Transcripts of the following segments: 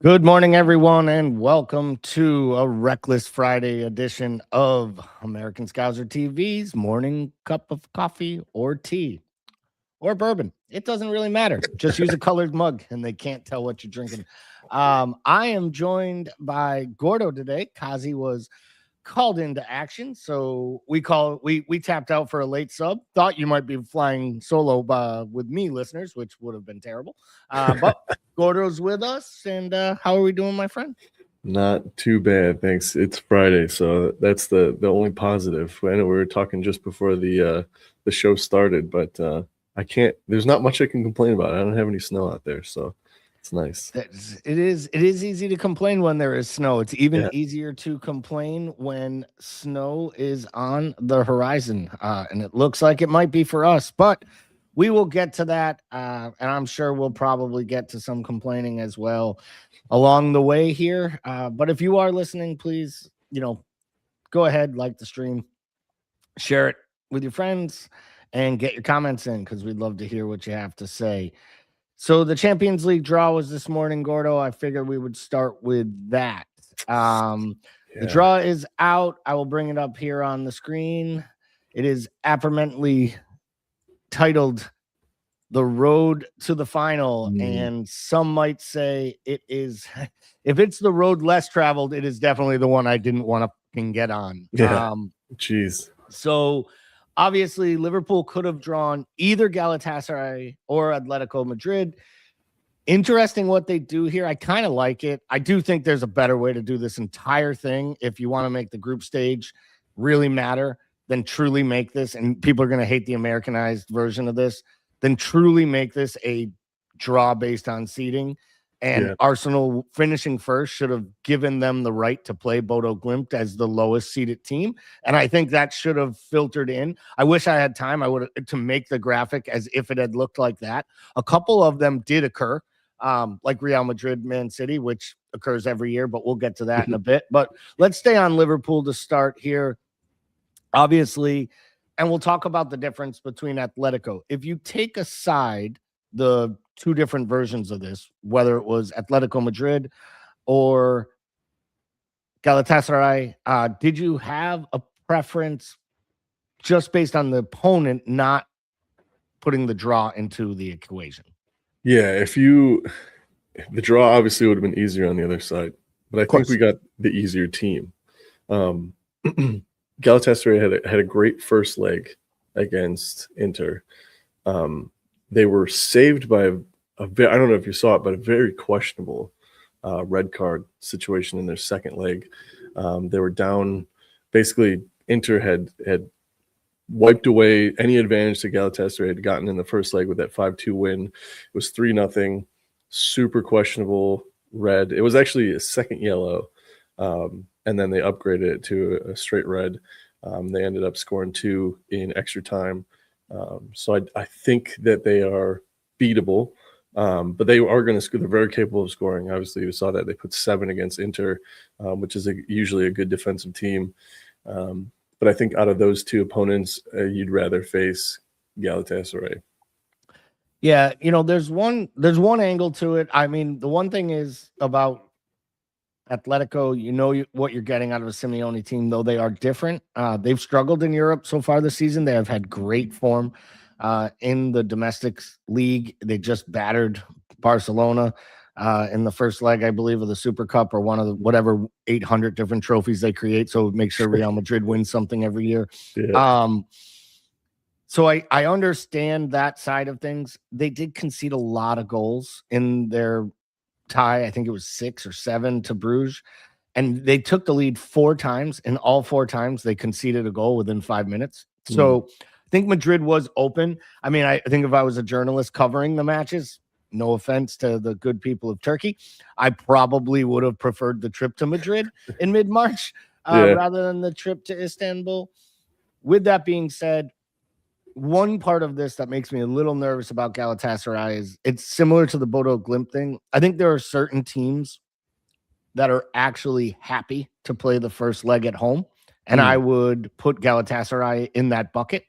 Good morning, everyone, and welcome to a Reckless Friday edition of American Scouser TV's morning cup of coffee or tea or bourbon. It doesn't really matter. Just use a colored mug and they can't tell what you're drinking. I am joined by Gordo today. Kazi was called into action, so we tapped out for a late sub. Thought you might be flying solo with me, listeners, which would have been terrible. But Gordo's with us, and how are we doing, my friend? Not too bad, thanks. It's Friday, so that's the only positive. I know we were talking just before the show started, but I can't. There's not much I can complain about. I don't have any snow out there, so it's nice. It is easy to complain when there is snow. It's even easier to complain when snow is on the horizon, and it looks like it might be for us. But we will get to that, and I'm sure we'll probably get to some complaining as well along the way here. But if you are listening, please, go ahead, like the stream, share it with your friends, and get your comments in because we'd love to hear what you have to say. So the Champions League draw was this morning, Gordo. I figured we would start with that. The draw is out. I will bring it up here on the screen. It is appropriately titled The Road to the Final. And some might say it is, if it's the road less traveled, it is definitely the one I didn't want to get on. Jeez. So obviously, Liverpool could have drawn either Galatasaray or Atletico Madrid. Interesting what they do here. I kind of like it. I do think there's a better way to do this entire thing if you want to make the group stage really matter, then truly make this, and people are going to hate the Americanized version of this, then truly make this a draw based on seeding. And Arsenal finishing first should have given them the right to play Bodo Glimt as the lowest seeded team. And I think that should have filtered in. I wish I had time. I would have to make the graphic as if it had looked like that. A couple of them did occur, like Real Madrid, Man City, which occurs every year, but we'll get to that in a bit. But let's stay on Liverpool to start here. Obviously, and we'll talk about the difference between Atletico. If you take aside the two different versions of this, whether it was Atletico Madrid or Galatasaray, did you have a preference just based on the opponent not putting the draw into the equation? Yeah, the draw obviously would have been easier on the other side, but I think we got the easier team. Galatasaray had a great first leg against Inter. They were saved by I don't know if you saw it, but a very questionable red card situation in their second leg. They were down. Basically, Inter had wiped away any advantage that Galatasaray had gotten in the first leg with that 5-2 win. It was 3-0, super questionable red. It was actually a second yellow, and then they upgraded it to a straight red. They ended up scoring 2 in extra time. So I think that they are beatable, but they are going to score. They're very capable of scoring. Obviously, you saw that they put 7 against Inter, which is usually a good defensive team. But I think out of those two opponents, you'd rather face Galatasaray. Yeah, there's one angle to it. I mean, the one thing is about Atletico, what you're getting out of a Simeone team, though they are different. They've struggled in Europe so far this season. They have had great form in the domestic league. They just battered Barcelona in the first leg, I believe, of the Super Cup, or one of the whatever 800 different trophies they create. So make sure Real Madrid wins something every year. Yeah. So I understand that side of things. They did concede a lot of goals in their tie. I think it was 6 or 7 to Bruges, and they took the lead 4 times, and all 4 times they conceded a goal within 5 minutes. So I think Madrid was open. I mean, I think if I was a journalist covering the matches, no offense to the good people of Turkey, I probably would have preferred the trip to Madrid in mid-March rather than the trip to Istanbul. With that being said, one part of this that makes me a little nervous about Galatasaray is it's similar to the Bodo Glimt thing. I think there are certain teams that are actually happy to play the first leg at home, and I would put Galatasaray in that bucket.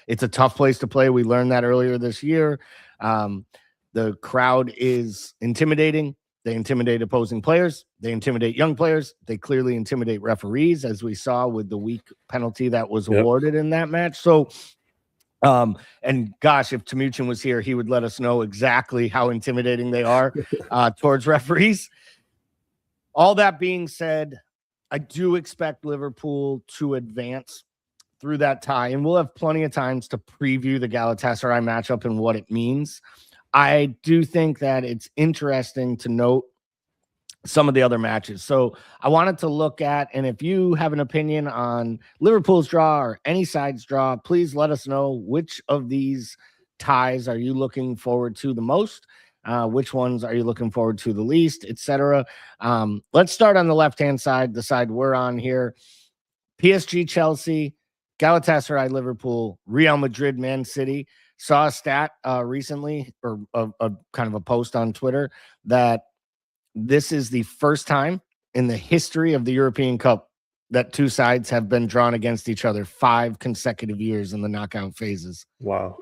It's a tough place to play. We learned that earlier this year. The crowd is intimidating. They intimidate opposing players. They intimidate young players. They clearly intimidate referees, as we saw with the weak penalty that was awarded in that match. So, and gosh, if Timuchin was here, he would let us know exactly how intimidating they are towards referees. All that being said, I do expect Liverpool to advance through that tie, and we'll have plenty of times to preview the Galatasaray matchup and what it means. I do think that it's interesting to note some of the other matches. So I wanted to look at, and if you have an opinion on Liverpool's draw or any side's draw, please let us know which of these ties are you looking forward to the most, which ones are you looking forward to the least, etc. Let's start on the left-hand side, the side we're on here. PSG, Chelsea, Galatasaray, Liverpool, Real Madrid, Man City. Saw a stat recently, or a kind of a post on Twitter, that this is the first time in the history of the European Cup that two sides have been drawn against each other 5 consecutive years in the knockout phases. Wow.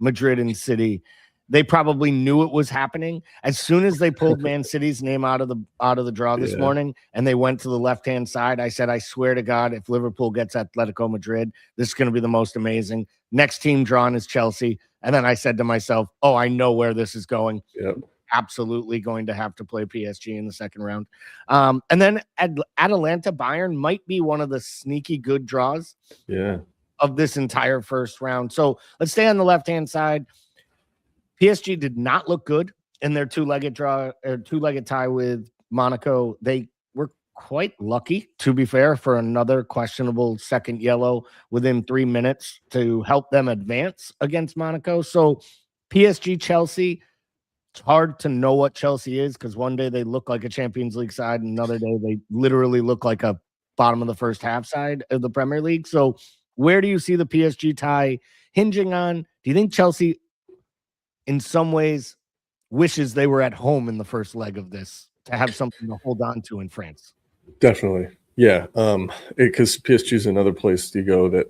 Madrid and City, they probably knew it was happening as soon as they pulled Man City's name out of the draw this morning, and they went to the left-hand side. I said, I swear to God, if Liverpool gets Atletico Madrid, this is going to be the most amazing. Next team drawn is Chelsea. And then I said to myself, oh, I know where this is going. Yep. Absolutely going to have to play PSG in the second round. And then Atalanta Bayern might be one of the sneaky good draws of this entire first round. So let's stay on the left-hand side. PSG did not look good in their two-legged tie with Monaco. They were quite lucky, to be fair, for another questionable second yellow within 3 minutes to help them advance against Monaco. So PSG, Chelsea, it's hard to know what Chelsea is because one day they look like a Champions League side, and another day they literally look like a bottom of the first half side of the Premier League. So where do you see the PSG tie hinging on? Do you think Chelsea in some ways wishes they were at home in the first leg of this to have something to hold on to in France? Definitely. Yeah. Because PSG is another place you go that,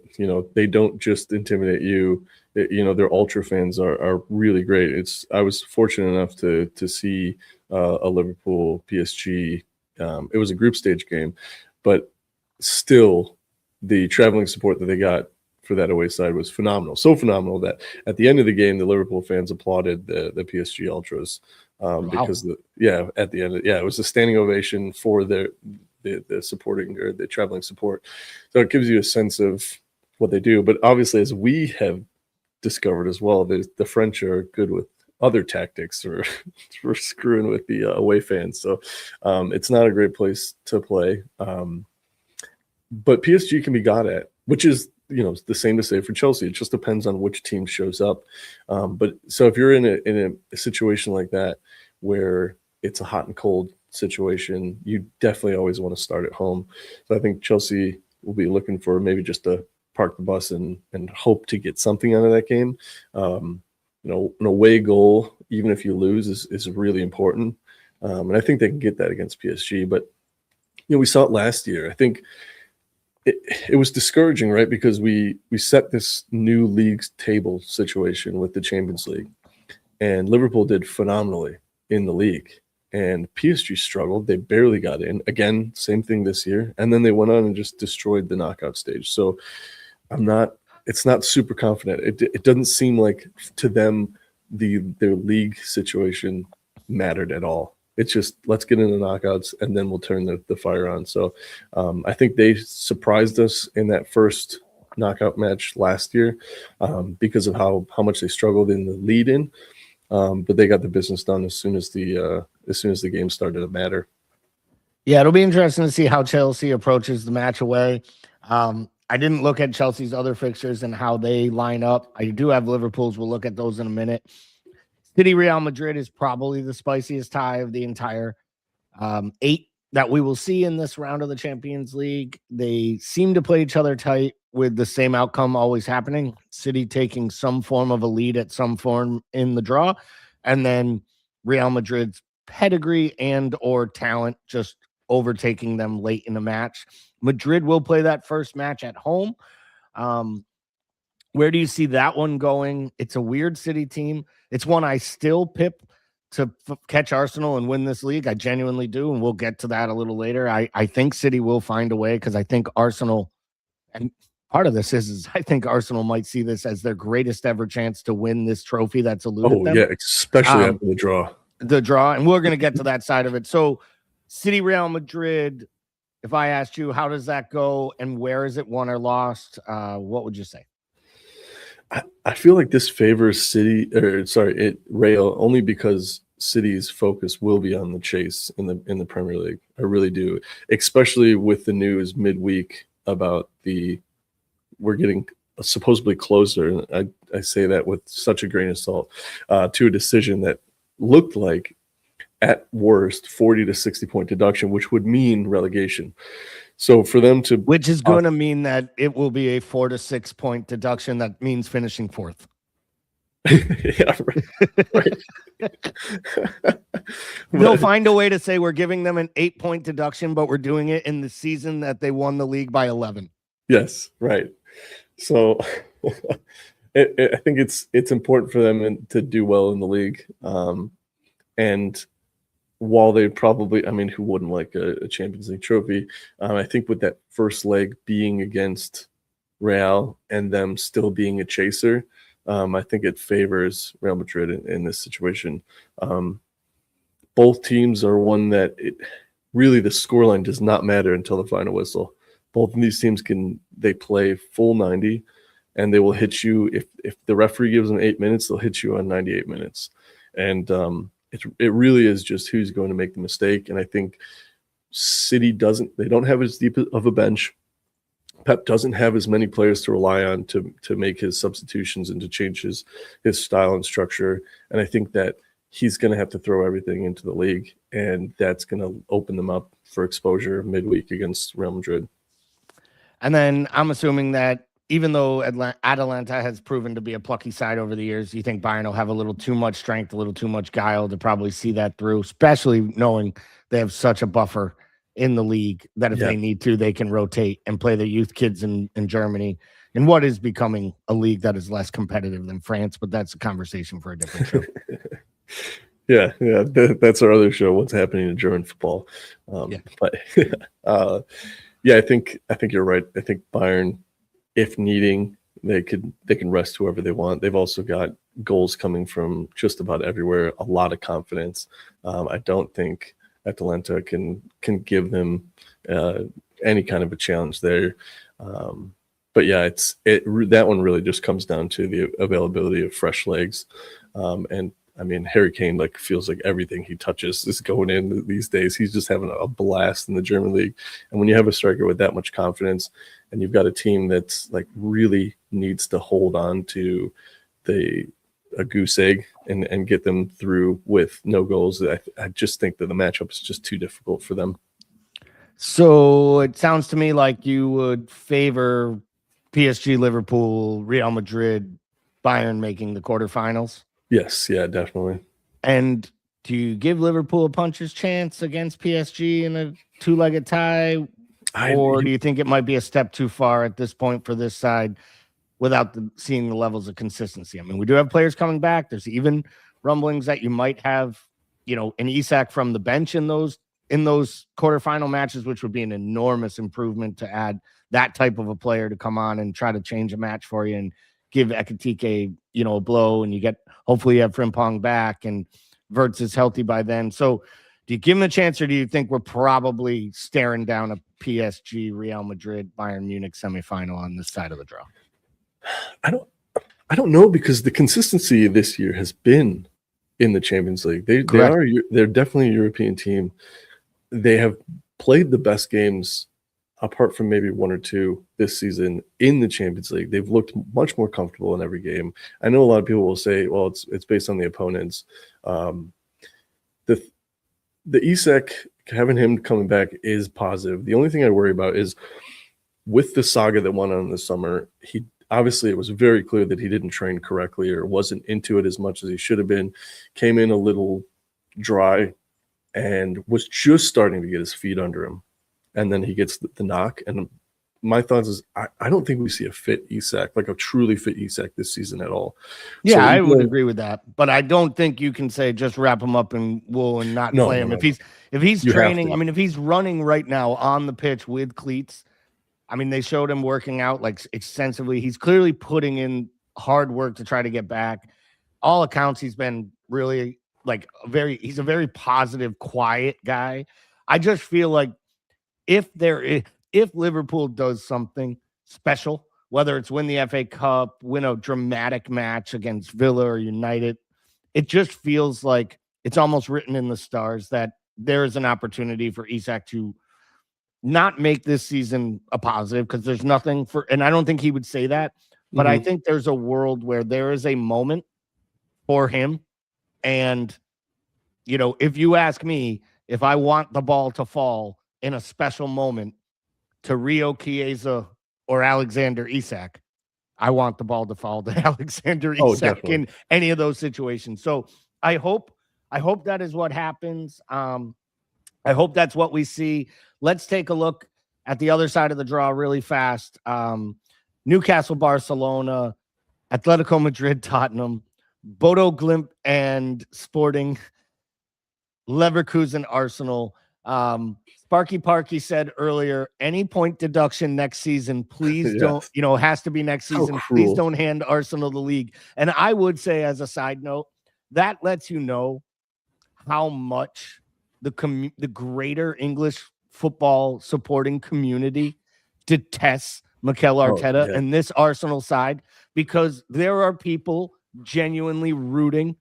they don't just intimidate you. Their ultra fans are really great. I was fortunate enough to see a Liverpool PSG. It was a group stage game, but still the traveling support that they got for that away side was phenomenal. So phenomenal that at the end of the game, the Liverpool fans applauded the PSG Ultras because at the end, it was a standing ovation for the supporting or the traveling support. So it gives you a sense of what they do. But obviously, as we have discovered as well, the French are good with other tactics for screwing with the away fans. So it's not a great place to play. But PSG can be got at, which is the same to say for Chelsea. It just depends on which team shows up. But so if you're in a situation like that where it's a hot and cold situation, you definitely always want to start at home. So I think Chelsea will be looking for maybe just to park the bus and hope to get something out of that game. An away goal, even if you lose, is really important. And I think they can get that against PSG. But we saw it last year. I think it was discouraging, right? Because we set this new league's table situation with the Champions League, and Liverpool did phenomenally in the league, and PSG struggled. They barely got in. Again, same thing this year. And then they went on and just destroyed the knockout stage. So it's not super confident. It doesn't seem like to them their league situation mattered at all. It's just, let's get into knockouts and then we'll turn the fire on. So I think they surprised us in that first knockout match last year because of how much they struggled in the lead-in. But they got the business done as soon as the game started to matter. Yeah, it'll be interesting to see how Chelsea approaches the match away. I didn't look at Chelsea's other fixtures and how they line up. I do have Liverpool's. We'll look at those in a minute. City Real Madrid is probably the spiciest tie of the entire 8 that we will see in this round of the Champions League. They seem to play each other tight with the same outcome always happening. City taking some form of a lead at some form in the draw, and then Real Madrid's pedigree and or talent just overtaking them late in the match. Madrid will play that first match at home. Where do you see that one going? It's a weird City team. It's one I still pip to catch Arsenal and win this league. I genuinely do, and we'll get to that a little later. I think City will find a way, because I think Arsenal, and part of this is I think Arsenal might see this as their greatest ever chance to win this trophy that's eluded them. Yeah, especially after the draw. The draw, and we're going to get to that side of it. So, City, Real Madrid, if I asked you, how does that go and where is it won or lost, what would you say? I feel like this favors Real only because City's focus will be on the chase in the Premier League. I really do, especially with the news midweek about we're getting supposedly closer, and I say that with such a grain of salt, to a decision that looked like at worst 40 to 60 point deduction, which would mean relegation. So for them to, which is going to mean that it will be a 4 to 6 point deduction. That means finishing fourth. Yeah, right. They'll find a way to say we're giving them an 8 point deduction, but we're doing it in the season that they won the league by 11. Yes, right. So I think it's important for them to do well in the league. And while they probably, who wouldn't like a Champions League trophy? I think with that first leg being against Real and them still being a chaser, I think it favors Real Madrid in this situation. Both teams are one that really the scoreline does not matter until the final whistle. Both of these teams they play full 90, and they will hit you if the referee gives them 8 minutes, they'll hit you on 98 minutes. And it really is just who's going to make the mistake. And I think City they don't have as deep of a bench. Pep doesn't have as many players to rely on to make his substitutions and to change his style and structure. And I think that he's going to have to throw everything into the league, and that's going to open them up for exposure midweek against Real Madrid. And then I'm assuming that even though Atalanta has proven to be a plucky side over the years, you think Bayern will have a little too much strength, a little too much guile to probably see that through, especially knowing they have such a buffer in the league that if they need to, they can rotate and play their youth kids in Germany in what is becoming a league that is less competitive than France, but that's a conversation for a different show. Yeah, that's our other show, What's Happening in German Football. But I think you're right. I think Bayern, if needing, they can rest whoever they want. They've also got goals coming from just about everywhere, a lot of confidence. I don't think Atalanta can give them any kind of a challenge there. But yeah, that one really just comes down to the availability of fresh legs. And Harry Kane feels like everything he touches is going in these days. He's just having a blast in the German league. And when you have a striker with that much confidence, and you've got a team that's really needs to hold on to a goose egg and get them through with no goals, I just think that the matchup is just too difficult for them. So it sounds to me like you would favor PSG, Liverpool, Real Madrid, Bayern making the quarterfinals. Yes, yeah, definitely. And do you give Liverpool a puncher's chance against PSG in a two-legged tie? Or do you think it might be a step too far at this point for this side without seeing the levels of consistency? We do have players coming back. There's even rumblings that you might have, an Isak from the bench in those quarterfinal matches, which would be an enormous improvement to add that type of a player to come on and try to change a match for you and give Ekitike, a blow, and hopefully you have Frimpong back and Wirtz is healthy by then. So do you give him a chance, or do you think we're probably staring down a PSG, Real Madrid, Bayern Munich semifinal on this side of the draw? I don't know, because the consistency this year has been in the Champions League. They're definitely a European team. They have played the best games, apart from maybe one or two this season, in the Champions League. They've looked much more comfortable in every game. I know a lot of people will say, well, it's based on the opponents. The Isak, having him coming back is positive. The only thing I worry about is with the saga that went on this summer, it was very clear that he didn't train correctly or wasn't into it as much as he should have been, came in a little dry and was just starting to get his feet under him. And then he gets the knock, and my thoughts is I don't think we see a fit Isak, like a truly fit Isak this season at all. Yeah, So I would agree with that, but I don't think you can say just wrap him up in wool and not play him. If he's training, I mean, if he's running right now on the pitch with cleats, I mean, they showed him working out like extensively. He's clearly putting in hard work to try to get back. All accounts, he's been really like he's a very positive, quiet guy. I just feel like if Liverpool does something special, whether it's win the FA Cup, win a dramatic match against Villa or United, it just feels like it's almost written in the stars that there is an opportunity for Isak to not make this season a positive, because there's nothing for, and I don't think he would say that, but I think there's a world where there is a moment for him. And, you know, if you ask me, if I want the ball to fall in a special moment to Rio Chiesa or Alexander Isak, I want the ball to fall to Alexander Isak in any of those situations. So I hope that is what happens. I hope that's what we see. Let's take a look at the other side of the draw really fast. Newcastle, Barcelona, Atletico Madrid, Tottenham, Bodo Glimt and Sporting, Leverkusen, Arsenal. Sparky Parky said earlier, any point deduction next season, please don't, you know, has to be next season. Please don't hand Arsenal the league. And I would say, as a side note, that lets you know how much the greater English football supporting community detests Mikel Arteta and this Arsenal side, because there are people genuinely rooting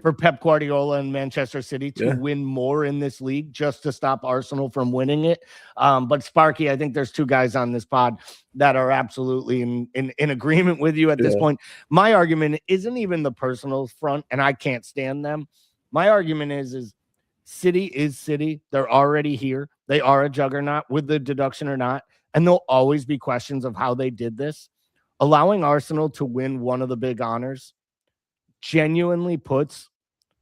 for Pep Guardiola and Manchester City to win more in this league just to stop Arsenal from winning it. But Sparky, I think there's two guys on this pod that are absolutely in agreement with you at this point. My argument isn't even the personal front, and I can't stand them. My argument is City is City. They're already here. They are a juggernaut, with the deduction or not. And there'll always be questions of how they did this. Allowing Arsenal to win one of the big honors genuinely puts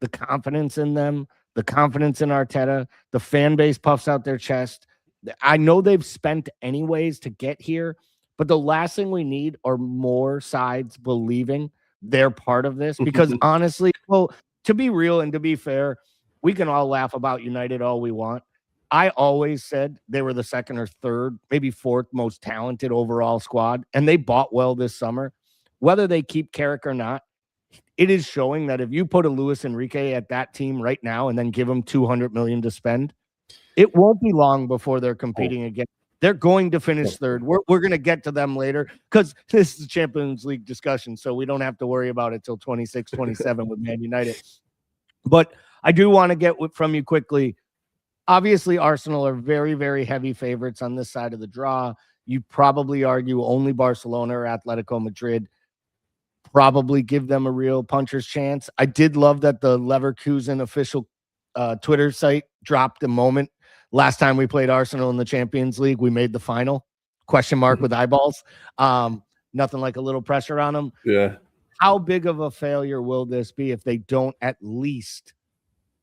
the confidence in them, the confidence in Arteta. The fan base puffs out their chest. I know they've spent anyways to get here, but the last thing we need are more sides believing they're part of this. Because honestly, well, to be real and to be fair, we can all laugh about United all we want. I always said they were the second or third, maybe fourth most talented overall squad, and they bought well this summer. Whether they keep Carrick or not, it is showing that if you put a Luis Enrique at that team right now and then give them $200 million to spend, it won't be long before they're competing again. They're going to finish third. We're going to get to them later, because this is a Champions League discussion, so we don't have to worry about it till 26, 27 with Man United. But I do want to get from you quickly. Obviously, Arsenal are very, very heavy favorites on this side of the draw. You probably argue only Barcelona or Atletico Madrid probably give them a real puncher's chance. I did love that the Leverkusen official Twitter site dropped the moment last time we played Arsenal in the Champions League. We made the final, ? With eyeballs. Nothing like a little pressure on them. Yeah. How big of a failure will this be if they don't at least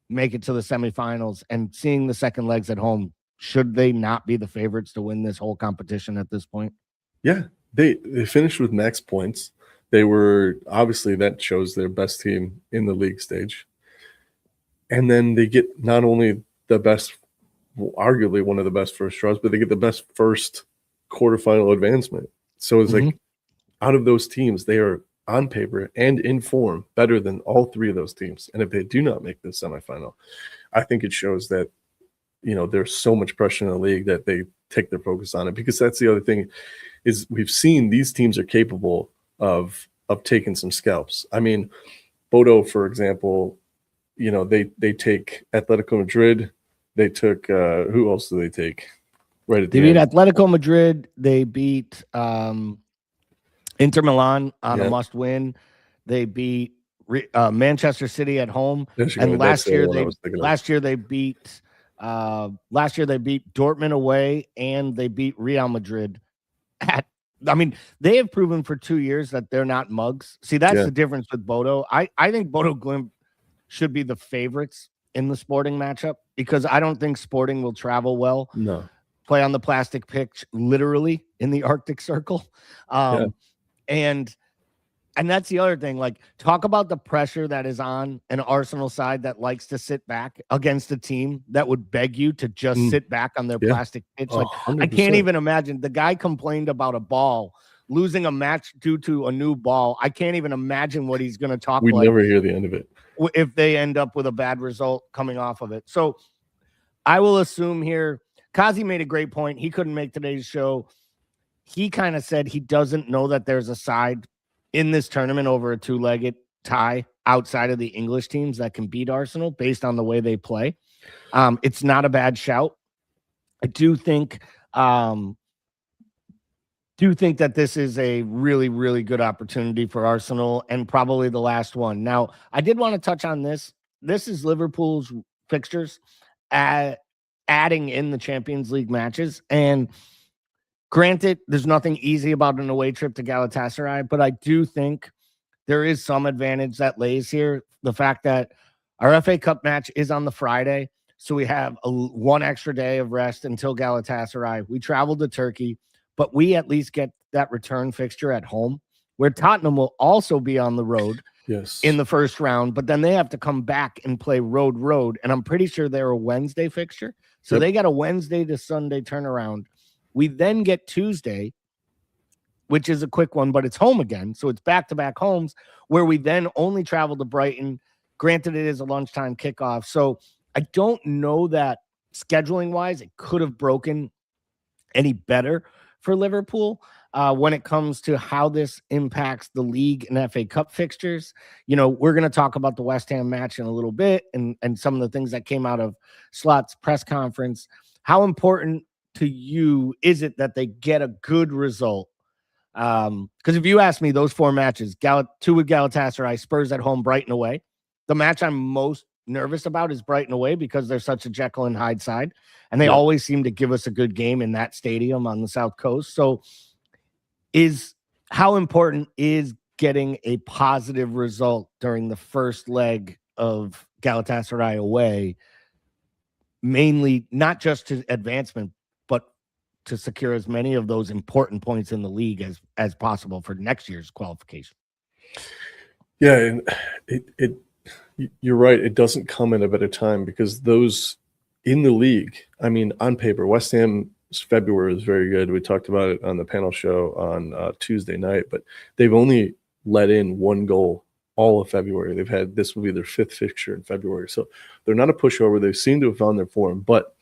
make it to the semifinals? And seeing the second legs at home, should they not be the favorites to win this whole competition at this point? Yeah, they finished with max points. They were, obviously, that shows their best team in the league stage. And then they get not only the best, arguably one of the best first draws, but they get the best first quarterfinal advancement. So it's like, out of those teams, they are on paper and in form better than all three of those teams. And if they do not make the semifinal, I think it shows that, you know, there's so much pressure in the league that they take their focus on it. Because that's the other thing, is we've seen these teams are capable of taking some scalps. I mean, Bodo, for example, you know, they take Atletico Madrid. They took who else do they take? Right at they beat Atletico Madrid. They beat Inter Milan on a must-win. They beat Manchester City at home, and last year they beat Dortmund away, and they beat Real Madrid at. I mean, they have proven for 2 years that they're not mugs. See, that's the difference with Bodo. I think Bodo Glimt should be the favorites in the Sporting matchup, because I don't think Sporting will travel well. No. play on the plastic pitch, literally in the Arctic Circle. And that's the other thing. Like, talk about the pressure that is on an Arsenal side that likes to sit back against a team that would beg you to just sit back on their plastic pitch. Like, 100%. I can't even imagine. The guy complained about a ball losing a match due to a new ball. I can't even imagine what he's going to talk We like never hear the end of it if they end up with a bad result coming off of it. So I will assume here, Kazi made a great point. He couldn't make today's show. He kind of said he doesn't know that there's a side in this tournament over a two-legged tie outside of the English teams that can beat Arsenal based on the way they play. It's not a bad shout. I do think that this is a really, really good opportunity for Arsenal and probably the last one. Now, I did want to touch on this. This is Liverpool's fixtures adding in the Champions League matches. And granted, there's nothing easy about an away trip to Galatasaray, but I do think there is some advantage that lays here. The fact that our FA Cup match is on the Friday, so we have one extra day of rest until Galatasaray. We traveled to Turkey, but we at least get that return fixture at home, where Tottenham will also be on the road in the first round, but then they have to come back and play road. And I'm pretty sure they're a Wednesday fixture. So they got a Wednesday to Sunday turnaround. We then get Tuesday, which is a quick one, but it's home again. So it's back-to-back homes where we then only travel to Brighton. Granted, it is a lunchtime kickoff. So I don't know that scheduling-wise it could have broken any better for Liverpool when it comes to how this impacts the league and FA Cup fixtures. You know, we're going to talk about the West Ham match in a little bit and some of the things that came out of Slot's press conference. How important to you is it that they get a good result? Because if you ask me, those four matches, two with Galatasaray, Spurs at home, Brighton away. The match I'm most nervous about is Brighton away because they're such a Jekyll and Hyde side, and they always seem to give us a good game in that stadium on the South Coast. So how important is getting a positive result during the first leg of Galatasaray away, mainly not just to advancement, but to secure as many of those important points in the league as possible for next year's qualification? Yeah, and you're right. It doesn't come at a better time because those in the league, I mean, on paper, West Ham's February is very good. We talked about it on the panel show on Tuesday night, but they've only let in one goal all of February. This will be their fifth fixture in February. So they're not a pushover. They seem to have found their form, but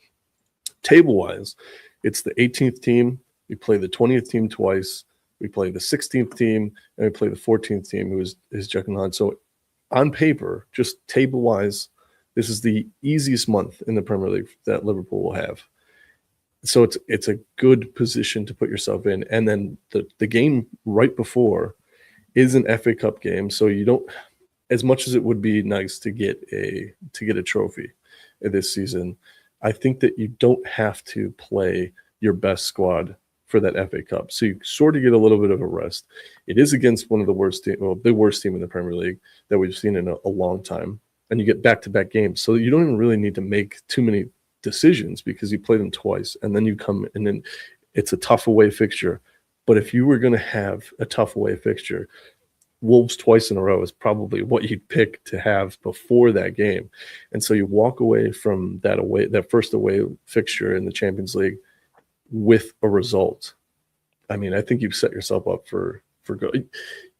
table-wise, it's the 18th team. We play the 20th team twice. We play the 16th team, and we play the 14th team, who is Jekyll and Hyde. So on paper, just table-wise, this is the easiest month in the Premier League that Liverpool will have. So it's a good position to put yourself in. And then the game right before is an FA Cup game. So you don't, as much as it would be nice to get a trophy this season, I think that you don't have to play your best squad for that FA Cup. So you sort of get a little bit of a rest. It is against one of the worst the worst team in the Premier League that we've seen in a long time. And you get back-to-back games. So you don't even really need to make too many decisions because you play them twice. And then you come and then it's a tough away fixture. But if you were going to have a tough away fixture, Wolves twice in a row is probably what you'd pick to have before that game. And so you walk away from that first away fixture in the Champions League with a result. I mean, I think you've set yourself up for good.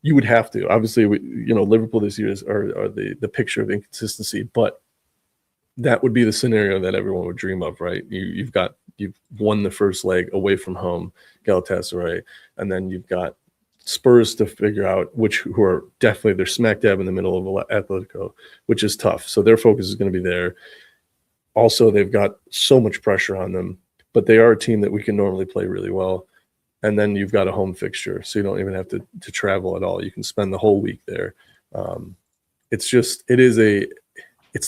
You would have to. Obviously, Liverpool this year are the picture of inconsistency, but that would be the scenario that everyone would dream of, right? You've won the first leg away from home, Galatasaray, and then you've got Spurs to figure out who are definitely, they're smack dab in the middle of Atletico, which is tough. So their focus is going to be there. Also, they've got so much pressure on them, but they are a team that we can normally play really well. And then you've got a home fixture, so you don't even have to travel at all. You can spend the whole week there. It's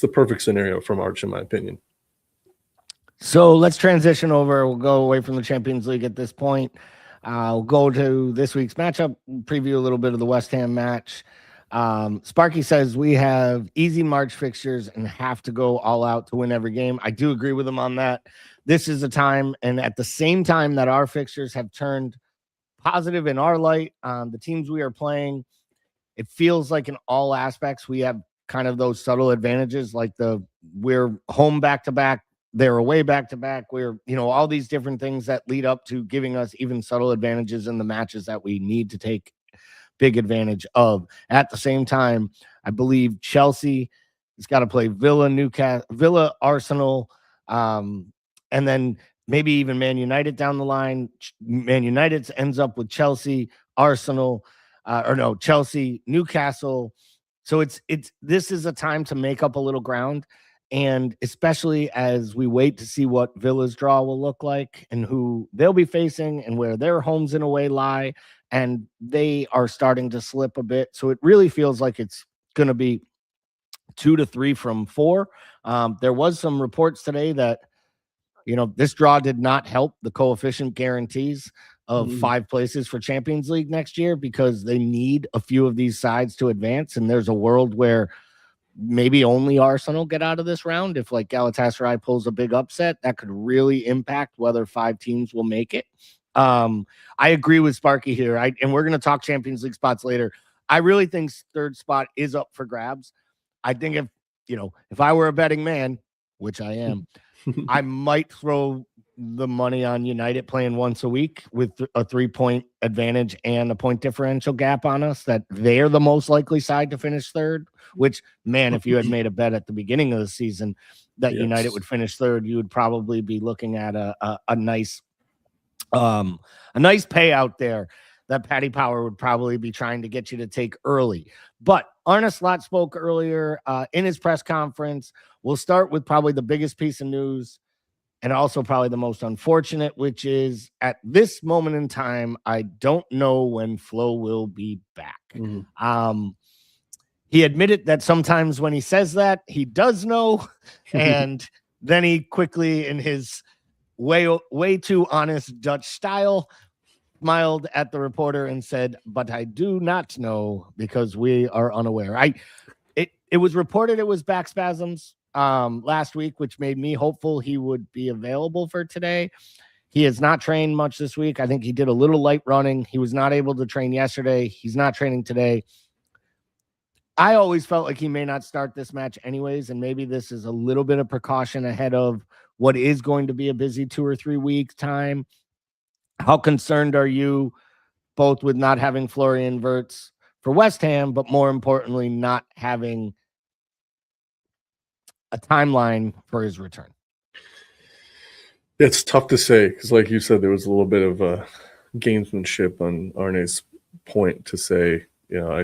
the perfect scenario from Arch, in my opinion. So let's transition over. We'll go away from the Champions League at this point. I'll go to this week's matchup, preview a little bit of the West Ham match. Sparky says we have easy March fixtures and have to go all out to win every game. I do agree with him on that. This is a time, and at the same time that our fixtures have turned positive in our light, the teams we are playing, it feels like in all aspects we have kind of those subtle advantages, like we're home back to back, they're away back to back. We're, all these different things that lead up to giving us even subtle advantages in the matches that we need to take big advantage of. At the same time, I believe Chelsea has got to play Villa, Newcastle, Villa, Arsenal, and then maybe even Man United down the line. Man United ends up with Chelsea, Arsenal, Chelsea, Newcastle. So this is a time to make up a little ground. And especially as we wait to see what Villa's draw will look like and who they'll be facing and where their homes in a way lie. And they are starting to slip a bit. So it really feels like it's going to be 2 to 3 from 4. There was some reports today that, this draw did not help the coefficient guarantees of 5 places for Champions League next year, because they need a few of these sides to advance. And there's a world where maybe only Arsenal get out of this round. If like Galatasaray pulls a big upset, that could really impact whether 5 teams will make it. I agree with Sparky here. And we're going to talk Champions League spots later. I really think third spot is up for grabs. I think if I were a betting man, which I am, I might throw the money on United playing once a week with a 3-point advantage and a point differential gap on us, that they're the most likely side to finish third, which, man, if you had made a bet at the beginning of the season that United would finish third, you would probably be looking at a nice payout there that Paddy Power would probably be trying to get you to take early. But Arne Slot spoke earlier in his press conference. We'll start with probably the biggest piece of news, and also probably the most unfortunate, which is at this moment in time, I don't know when Flo will be back. He admitted that sometimes when he says that, he does know, and then he quickly, in his way too honest Dutch style, smiled at the reporter and said, "But I do not know because we are unaware." It was reported it was back spasms last week, which made me hopeful he would be available for today. He has not trained much this week. I think he did a little light running. He was not able to train yesterday. He's not training today. I always felt like he may not start this match anyways, and maybe this is a little bit of precaution ahead of what is going to be a busy 2 or 3 week time. How concerned are you both with not having Florian Wirtz for West Ham, but more importantly, not having a timeline for his return? It's tough to say because, like you said, there was a little bit of gamesmanship on Arne's point to say,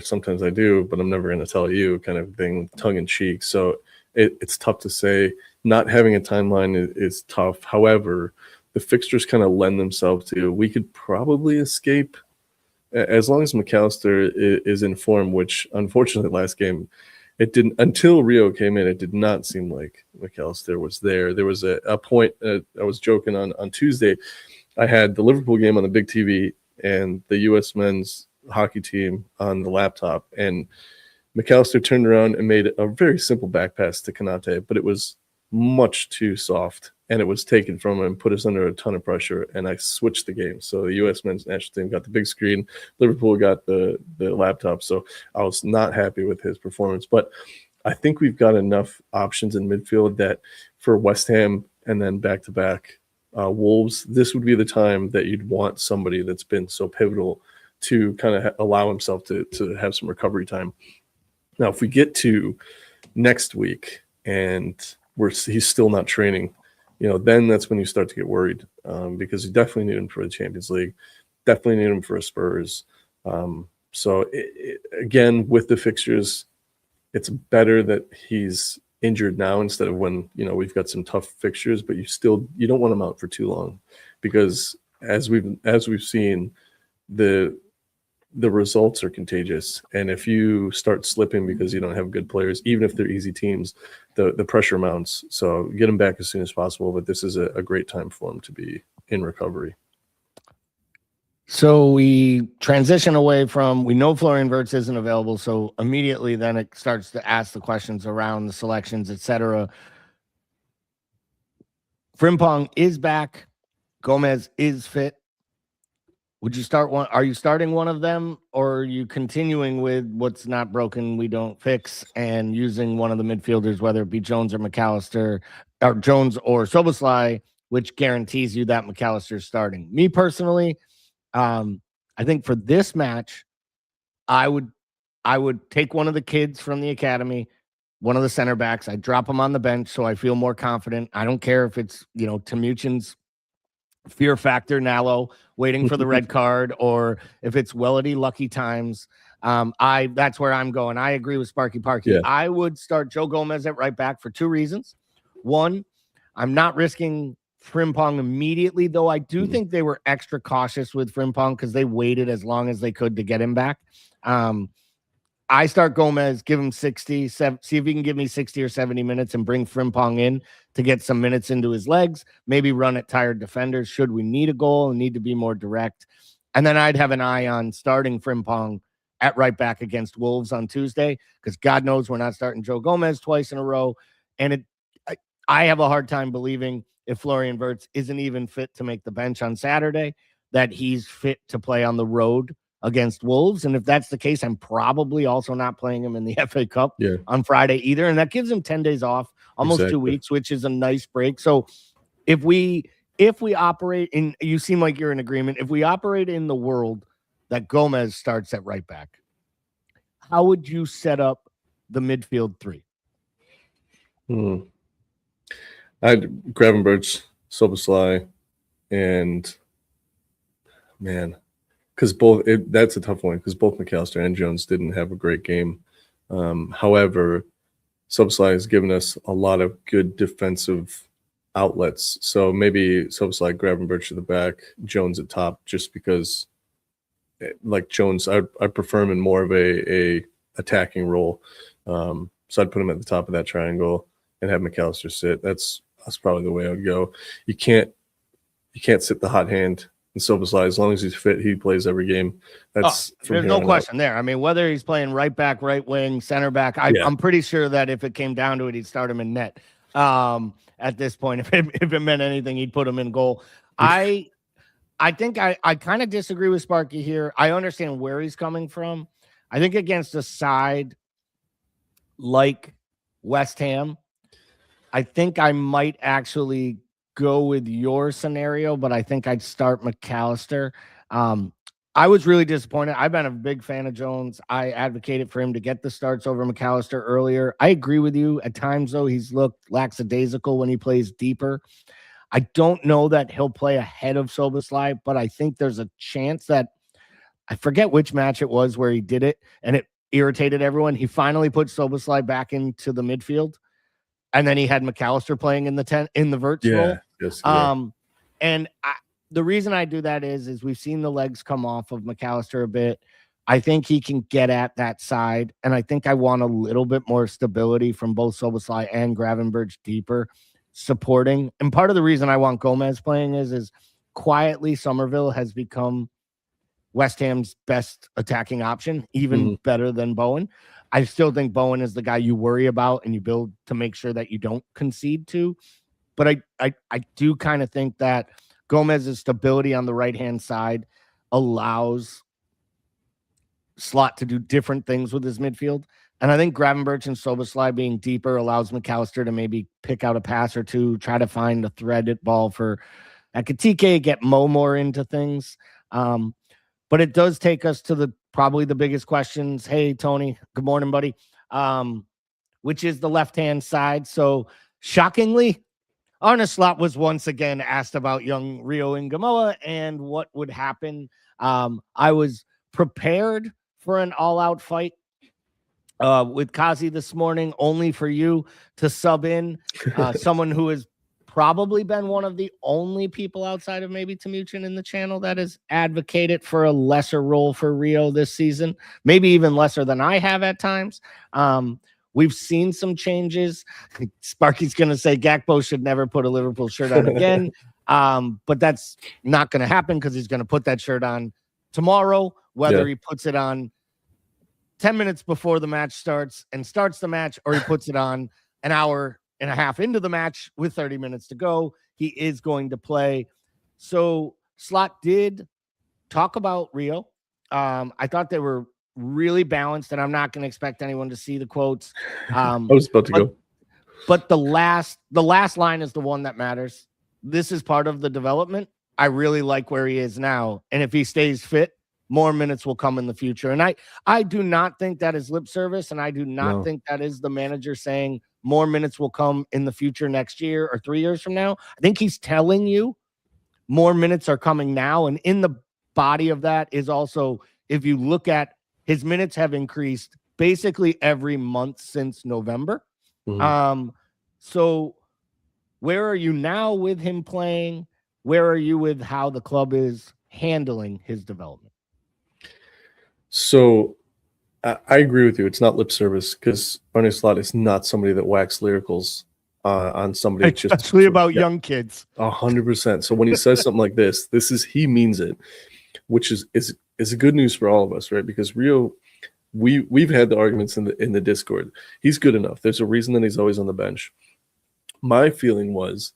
sometimes I do, but I'm never going to tell you, kind of thing, tongue in cheek. So it's tough to say. Not having a timeline is tough. However, the fixtures kind of lend themselves to, we could probably escape as long as McAllister is in form, which unfortunately last game, it didn't, until Rio came in, it did not seem like McAllister was there. There was a point, I was joking on Tuesday, I had the Liverpool game on the big TV and the U.S. men's hockey team on the laptop, and McAllister turned around and made a very simple back pass to Konate, but it was much too soft, and it was taken from him and put us under a ton of pressure, and I switched the game. So the U.S. men's national team got the big screen, Liverpool got the laptop, so I was not happy with his performance. But I think we've got enough options in midfield that for West Ham and then back-to-back Wolves, this would be the time that you'd want somebody that's been so pivotal to kind of allow himself to have some recovery time. Now, if we get to next week and he's still not training, then that's when you start to get worried, because you definitely need him for the Champions League, definitely need him for a Spurs. So again, with the fixtures, it's better that he's injured now instead of when, we've got some tough fixtures, but you don't want him out for too long, because as we've seen, the results are contagious. And if you start slipping because you don't have good players, even if they're easy teams, the pressure mounts. So get him back as soon as possible. But this is a great time for him to be in recovery. So we transition away from, we know Florian Wirtz isn't available, so immediately then it starts to ask the questions around the selections, etc. Frimpong is back. Gomez is fit. Would you start one? Are you starting one of them, or are you continuing with what's not broken we don't fix and using one of the midfielders, whether it be Jones or McAllister, or Jones or Soboslai, which guarantees you that McAllister's starting? Me personally, I think for this match, I would take one of the kids from the academy, one of the center backs. I drop him on the bench so I feel more confident. I don't care if it's, Timuchin's fear factor Nallo waiting for the red card, or if it's Wellity lucky times. That's where I'm going. I agree with Sparky Parky. Yeah. I would start Joe Gomez at right back for two reasons. One, I'm not risking Frimpong immediately, though I do think they were extra cautious with Frimpong because they waited as long as they could to get him back. I start Gomez, give him 60, see if he can give me 60 or 70 minutes and bring Frimpong in to get some minutes into his legs, maybe run at tired defenders should we need a goal and need to be more direct. And then I'd have an eye on starting Frimpong at right back against Wolves on Tuesday, because God knows we're not starting Joe Gomez twice in a row. And I have a hard time believing, if Florian Wirtz isn't even fit to make the bench on Saturday, that he's fit to play on the road against Wolves. And if that's the case, I'm probably also not playing him in the FA Cup on Friday either. And that gives him 10 days off, almost 2 weeks, which is a nice break. So if we operate in, you seem like you're in agreement, if we operate in the world that Gomez starts at right back, how would you set up the midfield three? I'd Gravenberch, Soboslai, and because that's a tough one, because both McAllister and Jones didn't have a great game. However, Soboslai has given us a lot of good defensive outlets. So maybe Soboslai, Gravenberch at the back, Jones at top, just because, like Jones, I prefer him in more of a attacking role. So I'd put him at the top of that triangle and have McAllister sit. That's probably the way I would go. You can't sit the hot hand in Soboslai. As long as he's fit, he plays every game. There's no question there. I mean, whether he's playing right back, right wing, center back, I'm pretty sure that if it came down to it, he'd start him in net. At this point, if it meant anything, he'd put him in goal. I think I kind of disagree with Sparky here. I understand where he's coming from. I think against a side like West Ham, I think I might actually go with your scenario, but I think I'd start McAllister. I was really disappointed. I've been a big fan of Jones. I advocated for him to get the starts over McAllister earlier. I agree with you. At times, though, he's looked lackadaisical when he plays deeper. I don't know that he'll play ahead of Soboslai, but I think there's a chance that, I forget which match it was where he did it, and it irritated everyone. He finally put Soboslai back into the midfield, and then he had McAllister playing in the Wirtz role. Yes, and the reason I do that is we've seen the legs come off of McAllister a bit. I think he can get at that side, and I think I want a little bit more stability from both Soboslai and Gravenberch deeper supporting. And part of the reason I want Gomez playing is quietly Somerville has become West Ham's best attacking option, even better than Bowen. I still think Bowen is the guy you worry about and you build to make sure that you don't concede to. But I do kind of think that Gomez's stability on the right-hand side allows Slot to do different things with his midfield. And I think Gravenberch and Soboslai being deeper allows McAllister to maybe pick out a pass or two, try to find a threaded ball for Ekitike, get Mo more into things. But it does take us to probably the biggest questions. Hey, Tony, good morning, buddy. Which is the left-hand side. So shockingly, Arne Slot was once again asked about young Rio Ingamoa and what would happen. I was prepared for an all-out fight with Kazi this morning, only for you to sub in someone who has probably been one of the only people outside of maybe Timuchin in the channel that has advocated for a lesser role for Rio this season, maybe even lesser than I have at times. We've seen some changes. Sparky's going to say Gakpo should never put a Liverpool shirt on again. But that's not going to happen because he's going to put that shirt on tomorrow, whether he puts it on 10 minutes before the match starts and starts the match, or he puts it on an hour and a half into the match with 30 minutes to go. He is going to play. So Slot did talk about Rio. I thought they were really balanced, and I'm not going to expect anyone to see the quotes. I was about to go. But the last line is the one that matters. This is part of the development. I really like where he is now. And if he stays fit, more minutes will come in the future. And I do not think that is lip service. And I do not think that is the manager saying more minutes will come in the future next year or 3 years from now. I think he's telling you more minutes are coming now. And in the body of that is also, if you look at his minutes have increased basically every month since November. So where are you now with him playing? Where are you with how the club is handling his development? So I agree with you. It's not lip service, because Arne Slot is not somebody that whacks lyricals on somebody. Especially about young kids. 100%. So when he says something like this, he means it, which is a good news for all of us, right? Because Rio, we've had the arguments in the Discord. He's good enough. There's a reason that he's always on the bench. My feeling was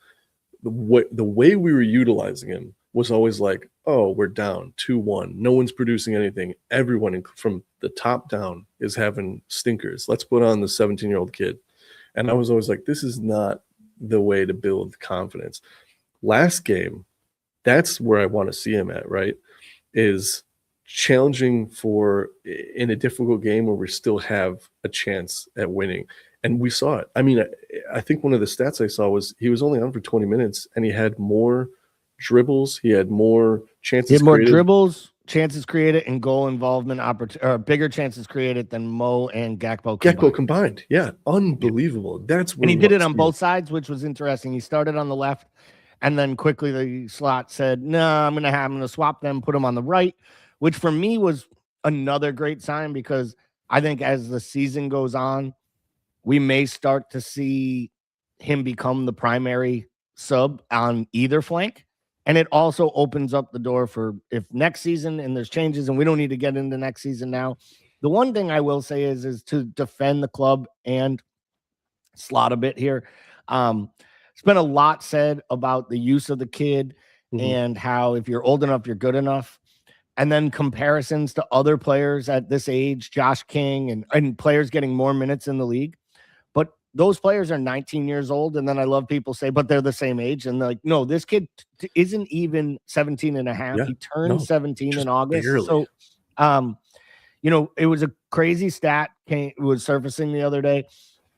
the way we were utilizing him was always like, oh, we're down 2-1. No one's producing anything. Everyone from the top down is having stinkers. Let's put on the 17-year-old kid. And I was always like, this is not the way to build confidence. Last game, that's where I want to see him at, right? Is challenging for in a difficult game where we still have a chance at winning. And we saw it. I mean, I think one of the stats I saw was he was only on for 20 minutes and he had more dribbles. He had more chances. He had more dribbles, chances created, and goal involvement, bigger chances created than Mo and Gakpo combined. Gakpo combined. Yeah. Unbelievable. That's what and he did it on both sides, which was interesting. He started on the left, and then quickly the Slot said, no, I'm going to swap them, put him on the right, which for me was another great sign, because I think as the season goes on, we may start to see him become the primary sub on either flank. And it also opens up the door for if next season and there's changes, and we don't need to get into next season now. The one thing I will say is to defend the club and Slot a bit here. It's been a lot said about the use of the kid and how if you're old enough, you're good enough. And then comparisons to other players at this age, Josh King and players getting more minutes in the league. But those players are 19 years old. And then I love people say, but they're the same age. And they're like, no, this kid isn't even 17 and a half. Yeah, he turned 17 in August. Barely. So, it was a crazy stat was surfacing the other day.